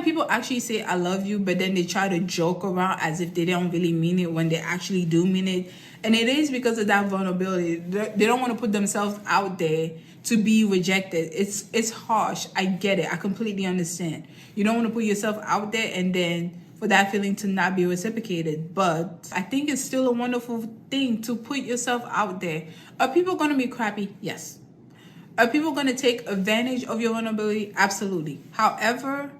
People actually say I love you, but then they try to joke around as if they don't really mean it when they actually do mean it. And it is because of that vulnerability. They don't want to put themselves out there to be rejected. It's harsh. I get it. I completely understand. You don't want to put yourself out there and then for that feeling to not be reciprocated. But I think it's still a wonderful thing to put yourself out there. Are people going to be crappy? Yes. Are people going to take advantage of your vulnerability? Absolutely. However,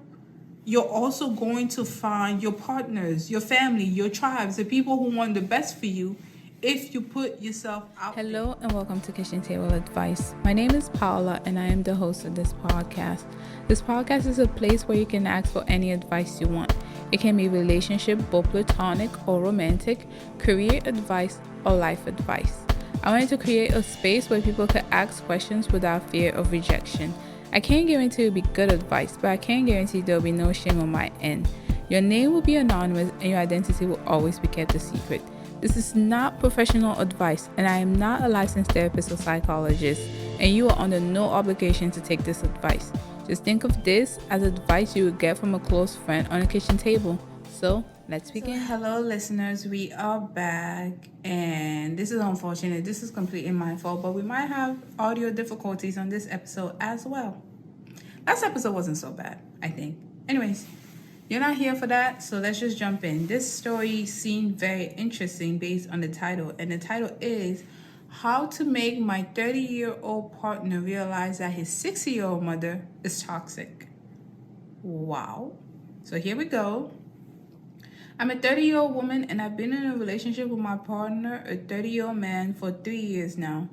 you're also going to find your partners, your family, your tribes, the people who want the best for you if you put yourself out there. Hello and welcome to Kitchen Table Advice. My name is Paula and I am the host of this podcast. This podcast is a place where you can ask for any advice you want. It can be relationship, both platonic or romantic, career advice, or life advice. I wanted to create a space where people could ask questions without fear of rejection. I can't guarantee it will be good advice, but I can guarantee there will be no shame on my end. Your name will be anonymous and your identity will always be kept a secret. This is not professional advice, and I am not a licensed therapist or psychologist, and you are under no obligation to take this advice. Just think of this as advice you would get from a close friend on a kitchen table. So, let's begin. Hello, listeners. We are back, and this is unfortunate. This is completely my fault, but we might have audio difficulties on this episode as well. Last episode wasn't so bad, I think. Anyways, you're not here for that, so let's just jump in. This story seemed very interesting based on the title, and the title is How to Make My 30-Year-Old Partner Realize That His 60-Year-Old Mother is Toxic. Wow. So here we go. I'm a 30-year-old woman, and I've been in a relationship with my partner, a 30-year-old man, for 3 years now.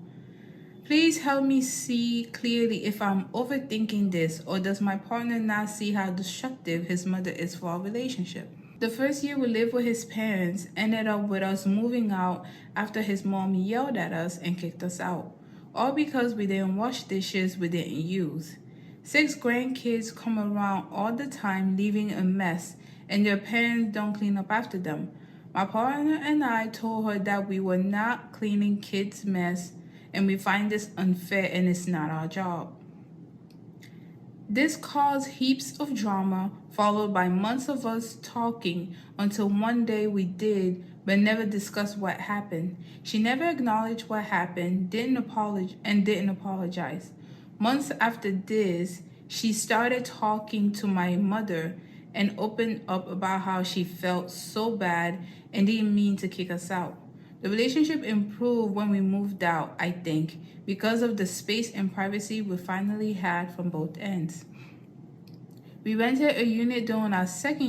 Please help me see clearly if I'm overthinking this, or does my partner not see how destructive his mother is for our relationship? The first year we lived with his parents ended up with us moving out after his mom yelled at us and kicked us out, all because we didn't wash dishes we didn't use. 6 grandkids come around all the time leaving a mess, and their parents don't clean up after them. My partner and I told her that we were not cleaning kids' mess, and we find this unfair and it's not our job. This caused heaps of drama, followed by months of us talking until one day we did, but never discussed what happened. She never acknowledged what happened, didn't apologize. Months after this, she started talking to my mother and opened up about how she felt so bad and didn't mean to kick us out. The relationship improved when we moved out, I think, because of the space and privacy we finally had from both ends. We rented a unit during the second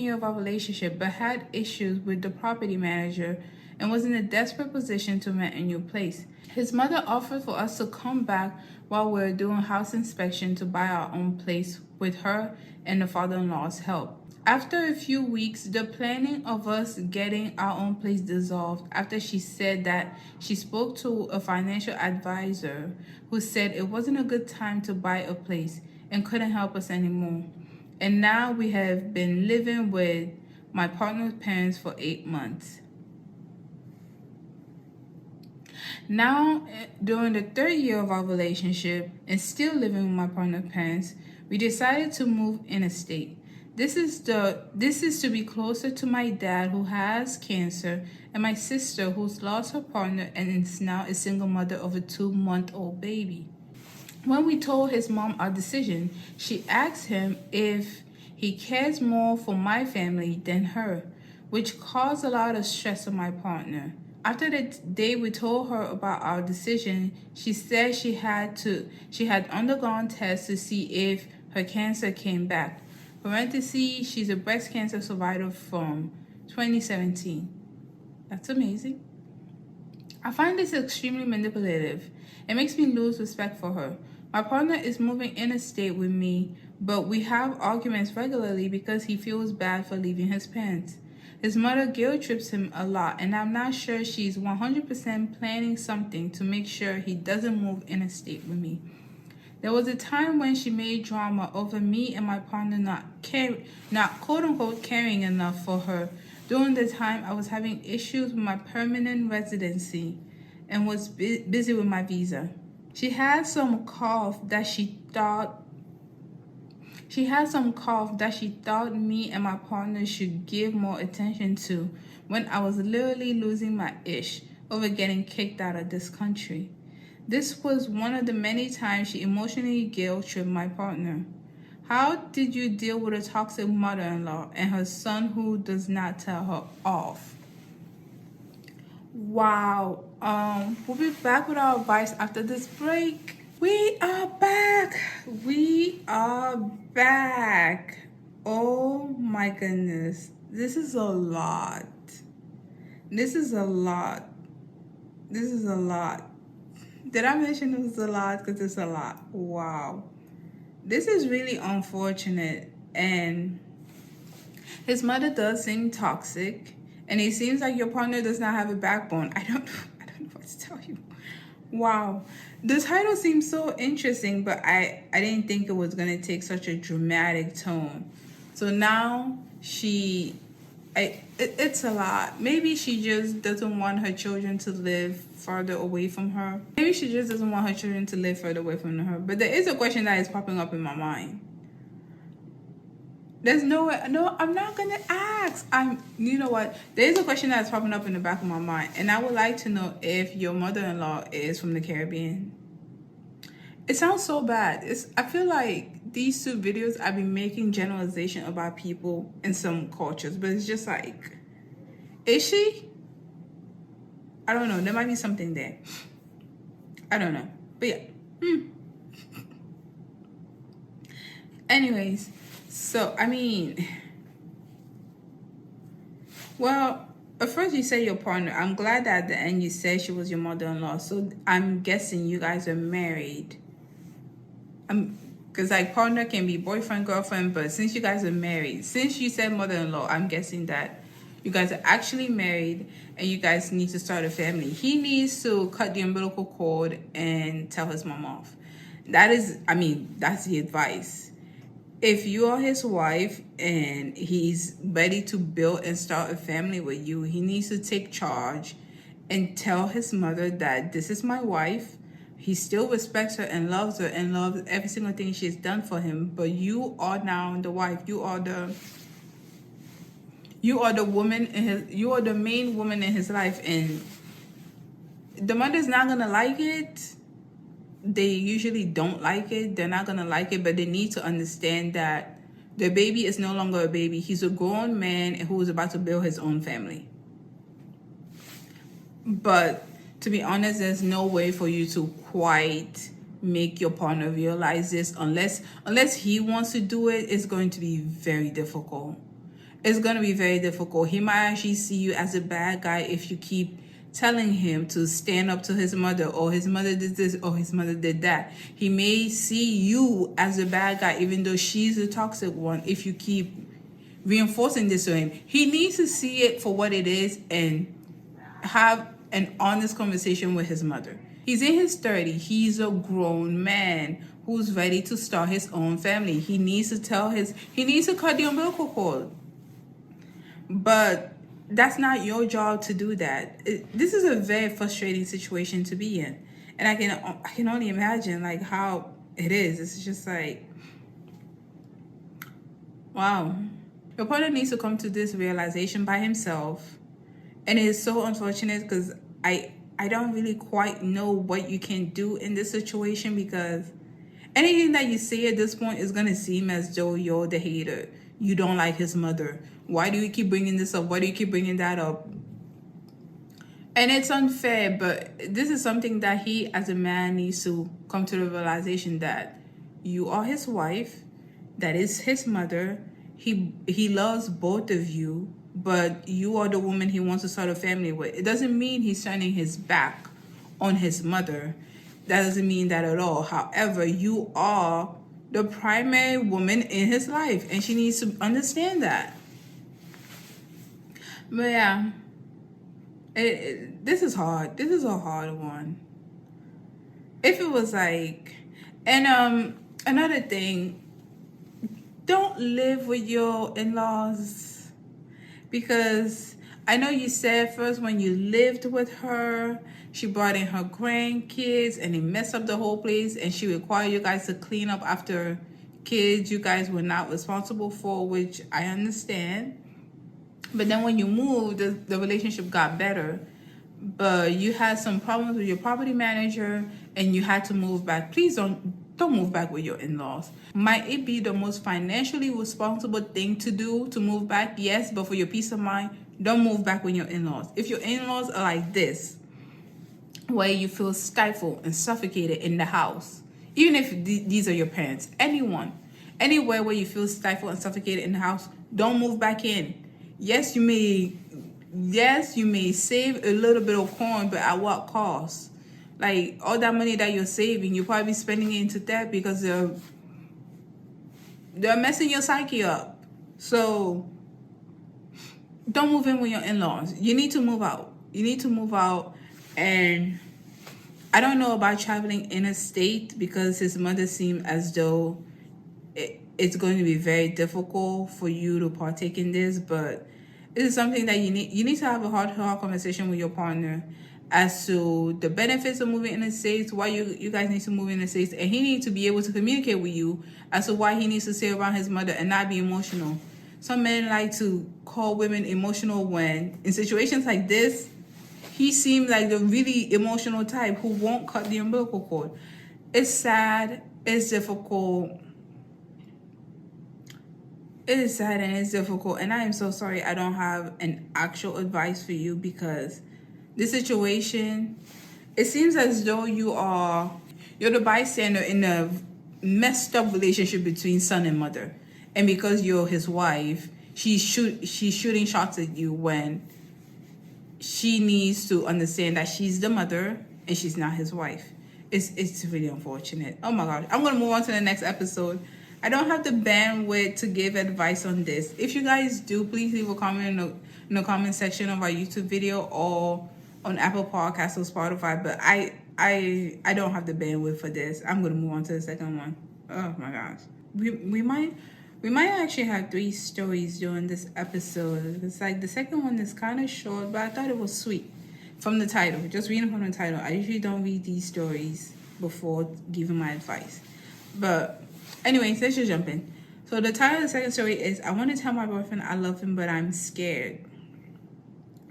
year of our relationship, but had issues with the property manager and was in a desperate position to rent a new place. His mother offered for us to come back while we were doing house inspection to buy our own place with her and the father-in-law's help. After a few weeks, the planning of us getting our own place dissolved after she said that she spoke to a financial advisor who said it wasn't a good time to buy a place and couldn't help us anymore. And now we have been living with my partner's parents for 8 months. Now, during the 3rd year of our relationship and still living with my partner's parents, we decided to move interstate. This is to be closer to my dad, who has cancer, and my sister, who's lost her partner and is now a single mother of a 2-month-old baby. When we told his mom our decision, she asked him if he cares more for my family than her, which caused a lot of stress on my partner. After the day we told her about our decision, she said she had undergone tests to see if her cancer came back. Parentheses, she's a breast cancer survivor from 2017. That's amazing. I find this extremely manipulative. It makes me lose respect for her. My partner is moving interstate with me, but we have arguments regularly because he feels bad for leaving his parents. His mother guilt trips him a lot, and I'm not sure she's 100% planning something to make sure he doesn't move interstate with me. There was a time when she made drama over me and my partner not quote-unquote caring enough for her. During the time, I was having issues with my permanent residency and was busy with my visa. She had some cough that she thought She had some cough that she thought me and my partner should give more attention to when I was literally losing my ish over getting kicked out of this country. This was one of the many times she emotionally guilt-tripped my partner. How did you deal with a toxic mother-in-law and her son who does not tell her off? Wow. We'll be back with our advice after this break. We are back. We are back. Oh my goodness. This is a lot. This is a lot. This is a lot. Did I mention it was a lot? Because it's a lot. Wow. This is really unfortunate. And his mother does seem toxic. And it seems like your partner does not have a backbone. I don't know what to tell you. Wow. The title seems so interesting, but I didn't think it was going to take such a dramatic tone. So now it's a lot. Maybe she just doesn't want her children to live farther away from her. Maybe she just doesn't want her children to live further away from her. But there is a question that is popping up in my mind. There's no way. No, I'm not going to ask. You know what? There is a question that's popping up in the back of my mind. And I would like to know if your mother-in-law is from the Caribbean. It sounds so bad. I feel like these two videos, I've been making generalization about people in some cultures. But it's just like, is she? I don't know. There might be something there. I don't know. But yeah. Anyways. So, well, at first you say your partner. I'm glad that at the end you said she was your mother-in-law. So, I'm guessing you guys are married. Because, partner can be boyfriend, girlfriend, but since you guys are married, since you said mother-in-law, I'm guessing that you guys are actually married and you guys need to start a family. He needs to cut the umbilical cord and tell his mom off. That's the advice. If you are his wife and he's ready to build and start a family with you, he needs to take charge and tell his mother that this is my wife. He still respects her and loves every single thing she's done for him. But you are now the wife. You are the woman you are the main woman in his life, and the mother's not gonna like it. They usually don't like it. They're not going to like it, but they need to understand that their baby is no longer a baby. He's a grown man who is about to build his own family. But to be honest, there's no way for you to quite make your partner realize this unless he wants to do it. It's going to be very difficult. It's going to be very difficult. He might actually see you as a bad guy if you keep telling him to stand up to his mother, or his mother did this, or his mother did that. He may see you as a bad guy, even though she's the toxic one, if you keep reinforcing this to him. He needs to see it for what it is and have an honest conversation with his mother. He's in his 30s. He's a grown man who's ready to start his own family. He needs to cut the umbilical cord. But that's not your job to do that. This is a very frustrating situation to be in. And I can only imagine how it is. It's just wow. Your partner needs to come to this realization by himself. And it is so unfortunate because I don't really quite know what you can do in this situation, because anything that you say at this point is going to seem as though you're the hater. You don't like his mother. Why do you keep bringing this up? Why do you keep bringing that up? And it's unfair, but this is something that he, as a man, needs to come to the realization that you are his wife, that is his mother. He loves both of you, but you are the woman he wants to start a family with. It doesn't mean he's turning his back on his mother. That doesn't mean that at all. However, you are the primary woman in his life, and she needs to understand that. But yeah, this is hard. This is a hard one. If it was and another thing, don't live with your in-laws, because I know you said first when you lived with her, she brought in her grandkids and it messed up the whole place, and she required you guys to clean up after kids you guys were not responsible for, which I understand. But then when you moved, the relationship got better. But you had some problems with your property manager and you had to move back. Please don't move back with your in-laws. Might it be the most financially responsible thing to do to move back? Yes, but for your peace of mind, don't move back with your in-laws. If your in-laws are like this, where you feel stifled and suffocated in the house, even if these are your parents, anywhere where you feel stifled and suffocated in the house, don't move back in. Yes, you may save a little bit of corn, but at what cost? Like, all that money that you're saving, you'll probably be spending it into debt because they're messing your psyche up. So don't move in with your in-laws. You need to move out. And I don't know about traveling interstate because his mother seemed as though it's going to be very difficult for you to partake in this, but this is something that you need to have a heart-to-heart conversation with your partner as to the benefits of moving in the States, why you guys need to move in the States, and he needs to be able to communicate with you as to why he needs to stay around his mother and not be emotional. Some men like to call women emotional when, in situations like this, he seemed like the really emotional type who won't cut the umbilical cord. It's sad, it's difficult. It is sad and it's difficult, and I am so sorry I don't have an actual advice for you because this situation, it seems as though you're the bystander in a messed up relationship between son and mother, and because you're his wife, she's shooting shots at you when she needs to understand that she's the mother and she's not his wife. It's really unfortunate. Oh my God, I'm gonna move on to the next episode. I don't have the bandwidth to give advice on this. If you guys do, please leave a comment in the comment section of our YouTube video or on Apple Podcasts or Spotify. But I don't have the bandwidth for this. I'm gonna move on to the second one. Oh my gosh, we might actually have 3 stories during this episode. It's like the second one is kind of short, but I thought it was sweet from the title. Just reading from the title. I usually don't read these stories before giving my advice, but. Anyways, let's just jump in. So the title of the second story is, I want to tell my boyfriend I love him, but I'm scared.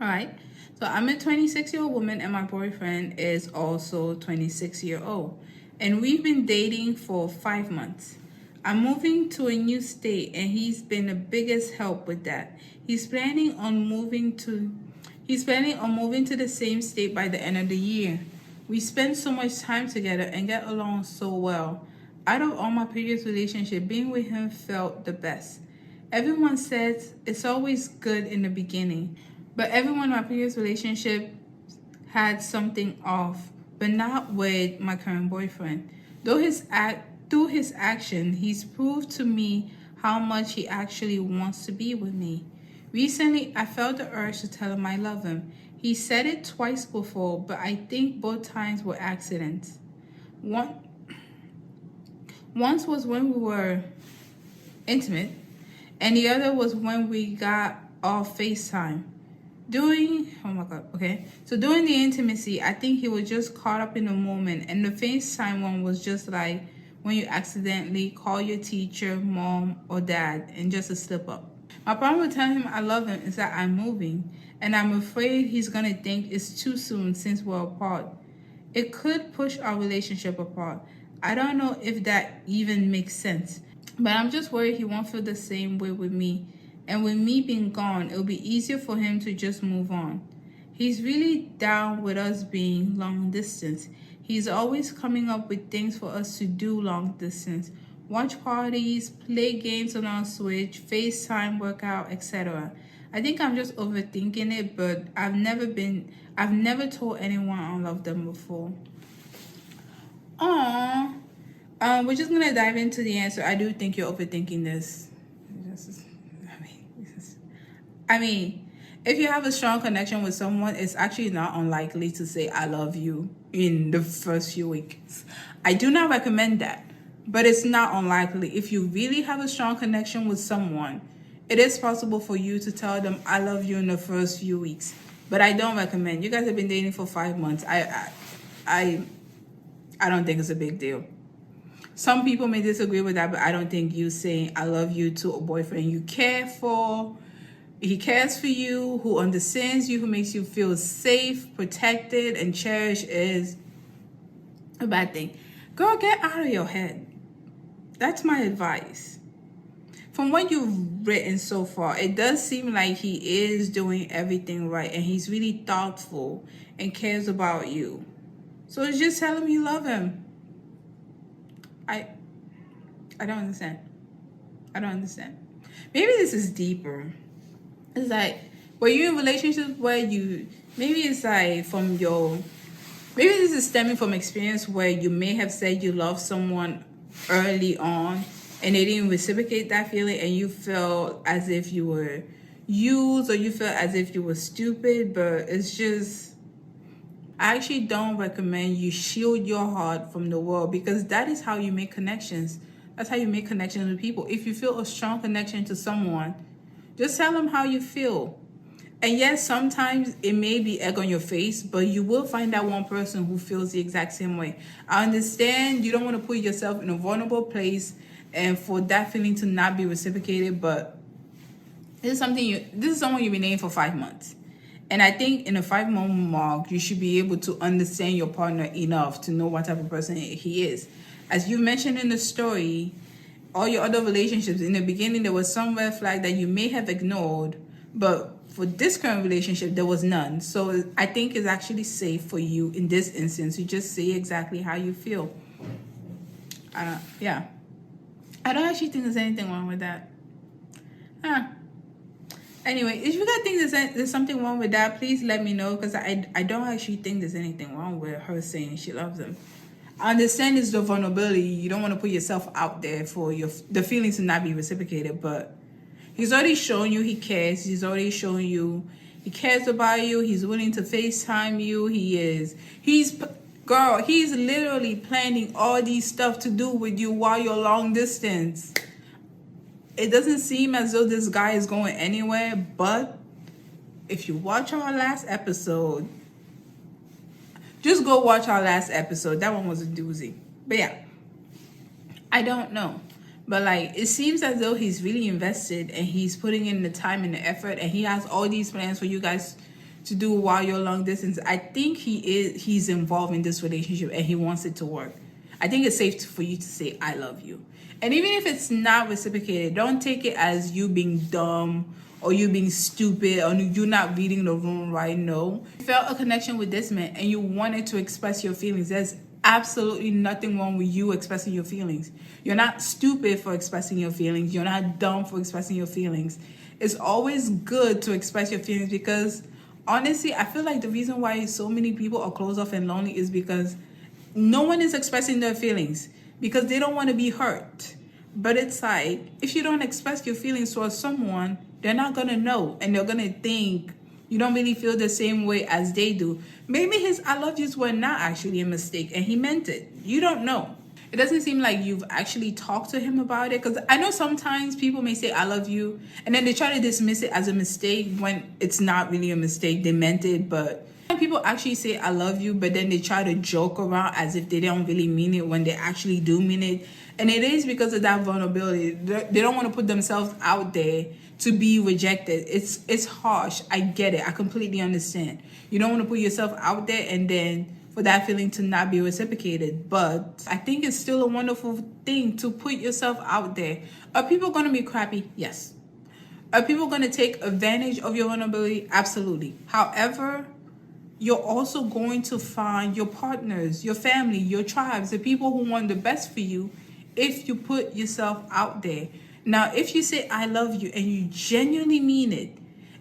All right. So I'm a 26-year-old woman and my boyfriend is also 26-year-old. And we've been dating for 5 months. I'm moving to a new state and he's been the biggest help with that. He's planning on moving to the same state by the end of the year. We spend so much time together and get along so well. Out of all my previous relationships, being with him felt the best. Everyone says it's always good in the beginning, but everyone in my previous relationship had something off, but not with my current boyfriend. Through his action, he's proved to me how much he actually wants to be with me. Recently, I felt the urge to tell him I love him. He said it twice before, but I think both times were accidents. Once was when we were intimate, and the other was when we got off FaceTime. During the intimacy, I think he was just caught up in the moment, and the FaceTime one was just like when you accidentally call your teacher, mom, or dad, and just a slip up. My problem with telling him I love him is that I'm moving, and I'm afraid he's gonna think it's too soon since we're apart. It could push our relationship apart. I don't know if that even makes sense, but I'm just worried he won't feel the same way with me. And with me being gone, it'll be easier for him to just move on. He's really down with us being long distance. He's always coming up with things for us to do long distance. Watch parties, play games on our Switch, FaceTime, workout, etc. I think I'm just overthinking it, but I've never told anyone I love them before. We're just gonna dive into the answer. I do think you're overthinking this. I mean, if you have a strong connection with someone, it's actually not unlikely to say I love you in the first few weeks. I do not recommend that, but it's not unlikely. If you really have a strong connection with someone, it is possible for you to tell them I love you in the first few weeks. But I don't recommend. You guys have been dating for 5 months. I don't think it's a big deal. Some people may disagree with that, but I don't think you saying I love you to a boyfriend he cares for you, who understands you, who makes you feel safe, protected, and cherished is a bad thing. Girl, get out of your head. That's my advice. From what you've written so far, it does seem like he is doing everything right and he's really thoughtful and cares about you. So just tell him you love him. I don't understand. Maybe this is deeper. It's like, were you in relationships where maybe this is stemming from experience where you may have said you love someone early on and they didn't reciprocate that feeling and you felt as if you were used or you felt as if you were stupid, but it's just, I actually don't recommend you shield your heart from the world because that is how you make connections. That's how you make connections with people. If you feel a strong connection to someone, just tell them how you feel. And yes, sometimes it may be egg on your face, but you will find that one person who feels the exact same way. I understand you don't want to put yourself in a vulnerable place and for that feeling to not be reciprocated, but this is someone you've been dating for 5 months. And I think in a 5-month mark, you should be able to understand your partner enough to know what type of person he is. As you mentioned in the story, all your other relationships, in the beginning, there was some red flag that you may have ignored, but for this current relationship, there was none. So I think it's actually safe for you in this instance. You just say exactly how you feel. Yeah. I don't actually think there's anything wrong with that. Anyway, if you guys think there's something wrong with that, please let me know because I don't actually think there's anything wrong with her saying she loves him. I understand it's the vulnerability. You don't want to put yourself out there for the feelings to not be reciprocated, but he's already shown you he cares. He's already shown you he cares about you. He's willing to FaceTime you. He's literally planning all these stuff to do with you while you're long distance. It doesn't seem as though this guy is going anywhere, but if you watch our last episode, just go watch our last episode. That one was a doozy. But yeah, I don't know. But like, it seems as though he's really invested and he's putting in the time and the effort and he has all these plans for you guys to do while you're long distance. I think he's involved in this relationship and he wants it to work. I think it's safe for you to say, I love you. And even if it's not reciprocated, don't take it as you being dumb or you being stupid or you not reading the room right. No. You felt a connection with this man and you wanted to express your feelings. There's absolutely nothing wrong with you expressing your feelings. You're not stupid for expressing your feelings. You're not dumb for expressing your feelings. It's always good to express your feelings because honestly, I feel like the reason why so many people are closed off and lonely is because no one is expressing their feelings because they don't want to be hurt. But it's like, if you don't express your feelings towards someone, they're not going to know. And they're going to think you don't really feel the same way as they do. Maybe his I love yous were not actually a mistake and he meant it. You don't know. It doesn't seem like you've actually talked to him about it. Because I know sometimes people may say I love you and then they try to dismiss it as a mistake when it's not really a mistake. They meant it, but people actually say I love you, but then they try to joke around as if they don't really mean it when they actually do mean it. And it is because of that vulnerability. They don't want to put themselves out there to be rejected. It's harsh. I get it. I completely understand. You don't want to put yourself out there and then for that feeling to not be reciprocated. But I think it's still a wonderful thing to put yourself out there. Are people going to be crappy? Yes. Are people going to take advantage of your vulnerability? Absolutely. However, you're also going to find your partners, your family, your tribes, the people who want the best for you if you put yourself out there. Now, if you say, I love you, and you genuinely mean it,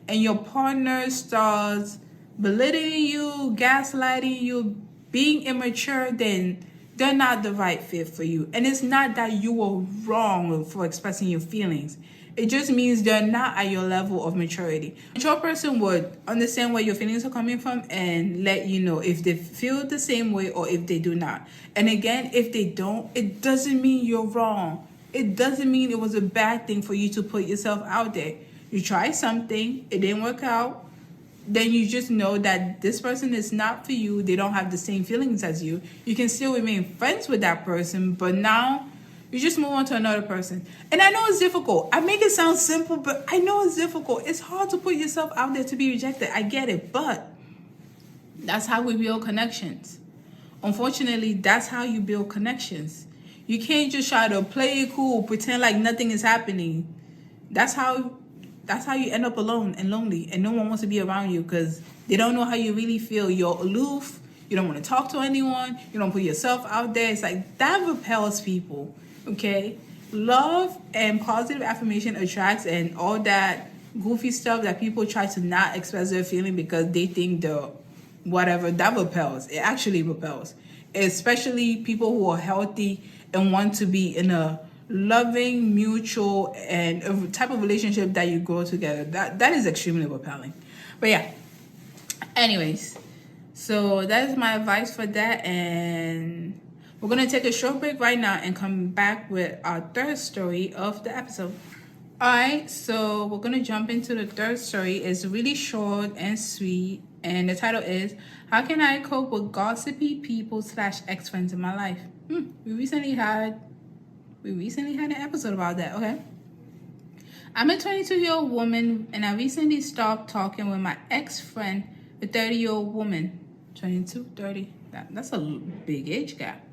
and your partner starts belittling you, gaslighting you, being immature, then they're not the right fit for you. And it's not that you were wrong for expressing your feelings. It just means they're not at your level of maturity. A mature person would understand where your feelings are coming from and let you know if they feel the same way or if they do not. And again, if they don't, it doesn't mean you're wrong. It doesn't mean it was a bad thing for you to put yourself out there. You tried something, it didn't work out. then you just know that this person is not for you. They don't have the same feelings as you. You can still remain friends with that person, but now you just move on to another person. And I know it's difficult. I make it sound simple, but I know it's difficult. It's hard to put yourself out there to be rejected. I get it, but that's how we build connections. Unfortunately, that's how you build connections. You can't just try to play it cool, pretend like nothing is happening. That's how you end up alone and lonely, and no one wants to be around you because they don't know how you really feel. You're aloof. You don't want to talk to anyone. You don't put yourself out there. It's like that repels people. Okay, love and positive affirmation attracts, and all that goofy stuff that people try to not express their feeling because they think the whatever, that repels. It actually repels, especially people who are healthy and want to be in a loving, mutual, and a type of relationship that you grow together. That is extremely repelling. But yeah, anyways, so that is my advice for that, and we're gonna take a short break right now and come back with our third story of the episode. Alright, so we're gonna jump into the third story. It's really short and sweet, and the title is "How Can I Cope with Gossipy People / Ex-Friends in My Life?" We recently had an episode about that. Okay. I'm a 22-year-old woman, and I recently stopped talking with my ex-friend, a 30-year-old woman. 22, 30. That's a big age gap.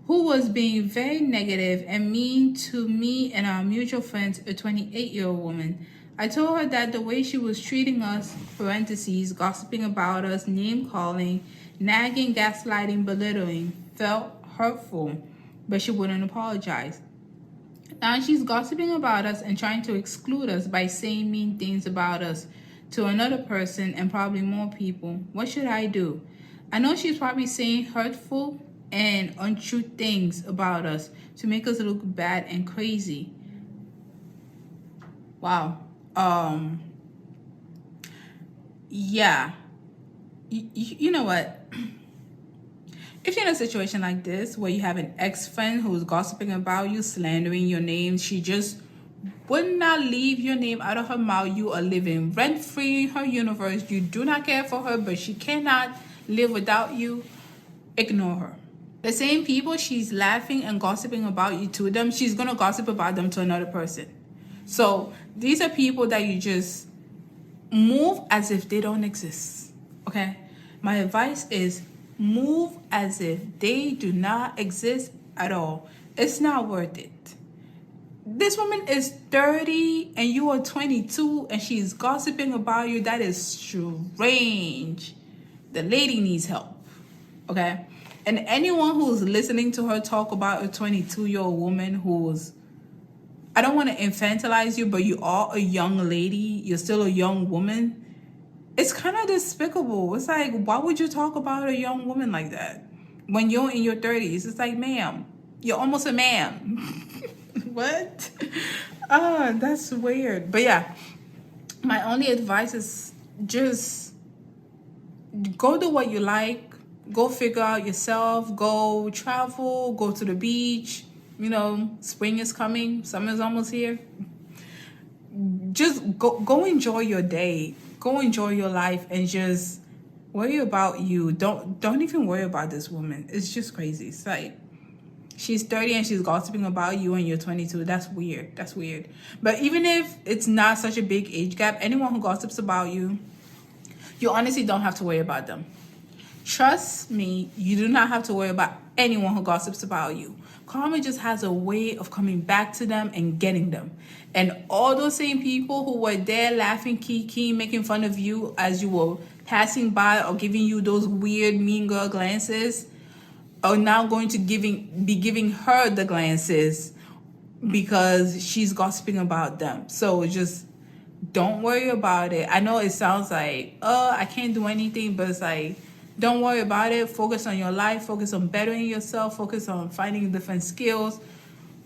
Who was being very negative and mean to me and our mutual friends, a 28-year-old woman. I told her that the way she was treating us, parentheses, gossiping about us, name-calling, nagging, gaslighting, belittling, felt hurtful, but she wouldn't apologize. Now she's gossiping about us and trying to exclude us by saying mean things about us to another person and probably more people. What should I do? I know she's probably saying hurtful and untrue things about us to make us look bad and crazy. Wow. Yeah. You know what? If you're in a situation like this where you have an ex-friend who's gossiping about you, slandering your name, she just would not leave your name out of her mouth. You are living rent-free in her universe. You do not care for her, but she cannot live without you. Ignore her. The same people she's laughing and gossiping about you to them, she's going to gossip about them to another person. So these are people that you just move as if they don't exist. Okay? My advice is move as if they do not exist at all. It's not worth it. This woman is 30 and you are 22 and she's gossiping about you. That is strange. The lady needs help. Okay? And anyone who's listening to her talk about a 22-year-old woman who's, I don't want to infantilize you, but you are a young lady. You're still a young woman. It's kind of despicable. It's like, why would you talk about a young woman like that when you're in your 30s? It's like, ma'am, you're almost a man. What? That's weird. But yeah, my only advice is just go do what you like. Go figure out yourself. Go travel. Go to the beach. You know, spring is coming. Summer's almost here. Just go enjoy your day. Go enjoy your life and just worry about you. Don't even worry about this woman. It's just crazy. It's like she's 30 and she's gossiping about you and you're 22. That's weird. That's weird. But even if it's not such a big age gap, anyone who gossips about you, you honestly don't have to worry about them. Trust me, you do not have to worry about anyone who gossips about you. Karma just has a way of coming back to them and getting them. And all those same people who were there laughing, kikiing, making fun of you as you were passing by or giving you those weird mean girl glances are now going to be giving her the glances because she's gossiping about them. So just don't worry about it. I know it sounds like, I can't do anything, but it's like, don't worry about it. Focus on your life. Focus on bettering yourself. Focus on finding different skills.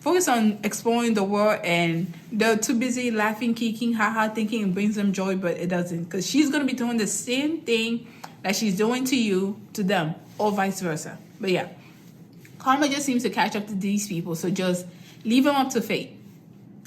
Focus on exploring the world. And they're too busy laughing, kicking, haha, thinking it brings them joy, but it doesn't. Because she's going to be doing the same thing that she's doing to you, to them, or vice versa. But yeah, karma just seems to catch up to these people. So just leave them up to fate.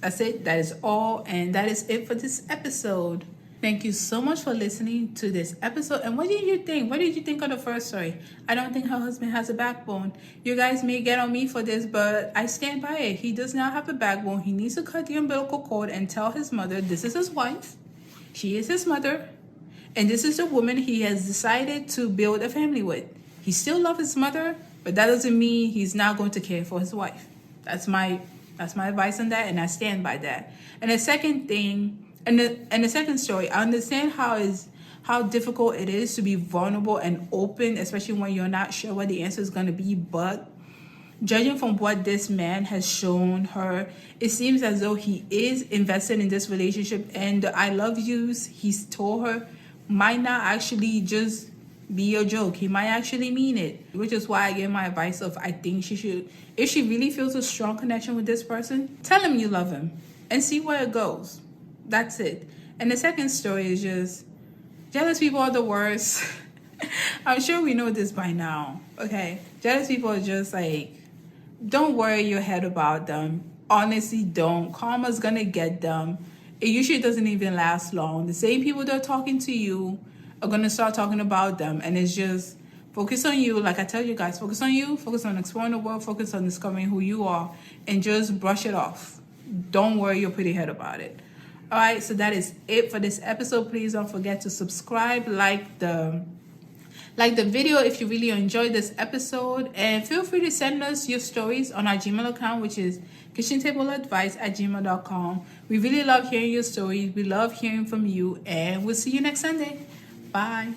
That's it. That is all. And that is it for this episode. Thank you so much for listening to this episode. And what did you think? What did you think of the first story? I don't think her husband has a backbone. You guys may get on me for this, but I stand by it. He does not have a backbone. He needs to cut the umbilical cord and tell his mother this is his wife. She is his mother. And this is the woman he has decided to build a family with. He still loves his mother, but that doesn't mean he's not going to care for his wife. That's my advice on that, and I stand by that. And the second thing, and the second story, I understand how difficult it is to be vulnerable and open, especially when you're not sure what the answer is going to be. But judging from what this man has shown her, it seems as though he is invested in this relationship, and the I love yous he's told her might not actually just be a joke. He might actually mean it, which is why I give my advice of I think she should, if she really feels a strong connection with this person, tell him you love him and see where it goes. That's it. And the second story is just jealous people are the worst. I'm sure we know this by now. Okay, jealous people are just like, don't worry your head about them. Honestly, don't. Karma's gonna get them. It usually doesn't even last long. The same people that are talking to you are gonna start talking about them, and it's just focus on you. Like I tell you guys, focus on you, focus on exploring the world, focus on discovering who you are, and just brush it off. Don't worry your pretty head about it. All right, so that is it for this episode. Please don't forget to subscribe, like the video if you really enjoyed this episode, and feel free to send us your stories on our Gmail account, which is kitchentableadvice@gmail.com. We really love hearing your stories. We love hearing from you, and we'll see you next Sunday. Bye.